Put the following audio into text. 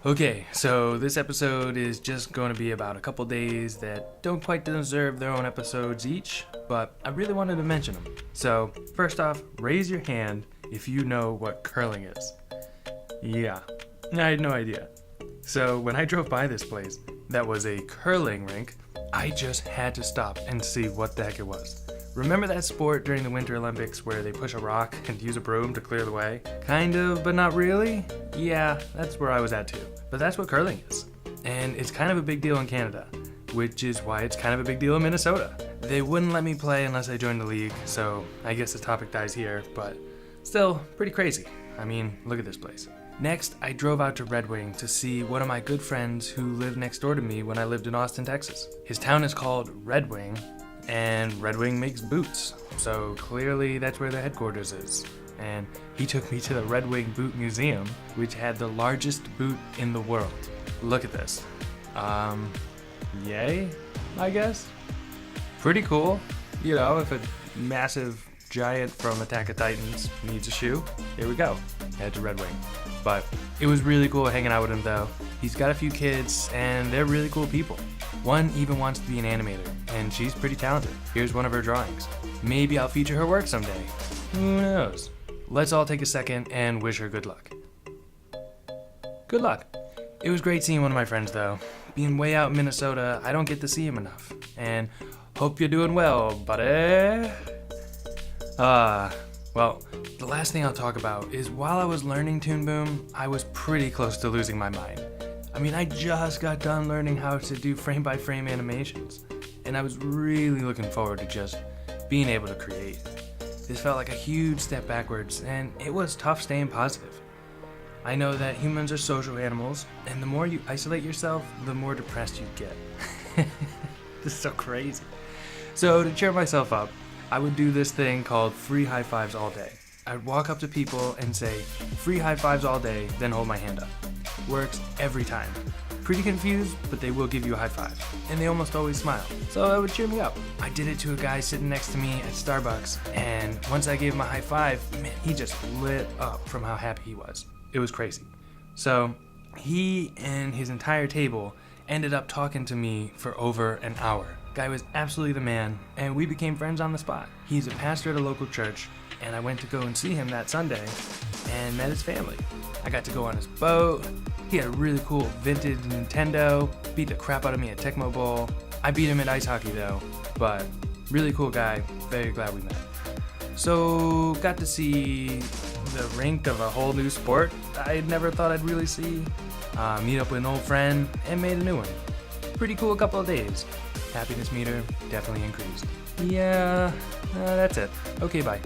Okay, so this episode is just going to be about a couple days that don't quite deserve their own episodes each, but I really wanted to mention them. So, first off, raise your hand if you know what curling is. Yeah, I had no idea. So, when I drove by this place that was a curling rink, I just had to stop and see what the heck it was. Remember that sport during the Winter Olympics where they push a rock and use a broom to clear the way? Kind of, but not really? Yeah, that's where I was at too. But that's what curling is. And it's kind of a big deal in Canada, which is why it's kind of a big deal in Minnesota. They wouldn't let me play unless I joined the league, so I guess the topic dies here, but still, pretty crazy. I mean, look at this place. Next, I drove out to Red Wing to see one of my good friends who lived next door to me when I lived in Austin, Texas. His town is called Red Wing, and Red Wing makes boots, so clearly that's where the headquarters is. And he took me to the Red Wing Boot Museum, which had the largest boot in the world. Look at this. Yay, I guess? Pretty cool. You know, if a massive giant from Attack of Titans needs a shoe, here we go. Head to Red Wing. But it was really cool hanging out with him though. He's got a few kids and they're really cool people. One even wants to be an animator, and she's pretty talented. Here's one of her drawings. Maybe I'll feature her work someday. Who knows? Let's all take a second and wish her good luck. Good luck. It was great seeing one of my friends though. Being way out in Minnesota, I don't get to see him enough. And hope you're doing well, buddy. Well, the last thing I'll talk about is while I was learning Toon Boom, I was pretty close to losing my mind. I mean, I just got done learning how to do frame-by-frame animations, and I was really looking forward to just being able to create. This felt like a huge step backwards, and it was tough staying positive. I know that humans are social animals, and the more you isolate yourself, the more depressed you get. This is so crazy. So to cheer myself up, I would do this thing called free high fives all day. I'd walk up to people and say, free high fives all day, then hold my hand up. Works every time. Pretty confused, but they will give you a high five. And they almost always smile. So that would cheer me up. I did it to a guy sitting next to me at Starbucks, and once I gave him a high five, man, he just lit up from how happy he was. It was crazy. So he and his entire table ended up talking to me for over an hour. Guy was absolutely the man, and we became friends on the spot. He's a pastor at a local church, and I went to go and see him that Sunday and met his family. I got to go on his boat. He had a really cool vintage Nintendo, beat the crap out of me at Tecmo Bowl. I beat him at ice hockey though, but really cool guy, very glad we met. So got to see the rink of a whole new sport I never thought I'd really see, meet up with an old friend, and made a new one. Pretty cool couple of days. Happiness meter definitely increased. Yeah, that's it. Okay, bye.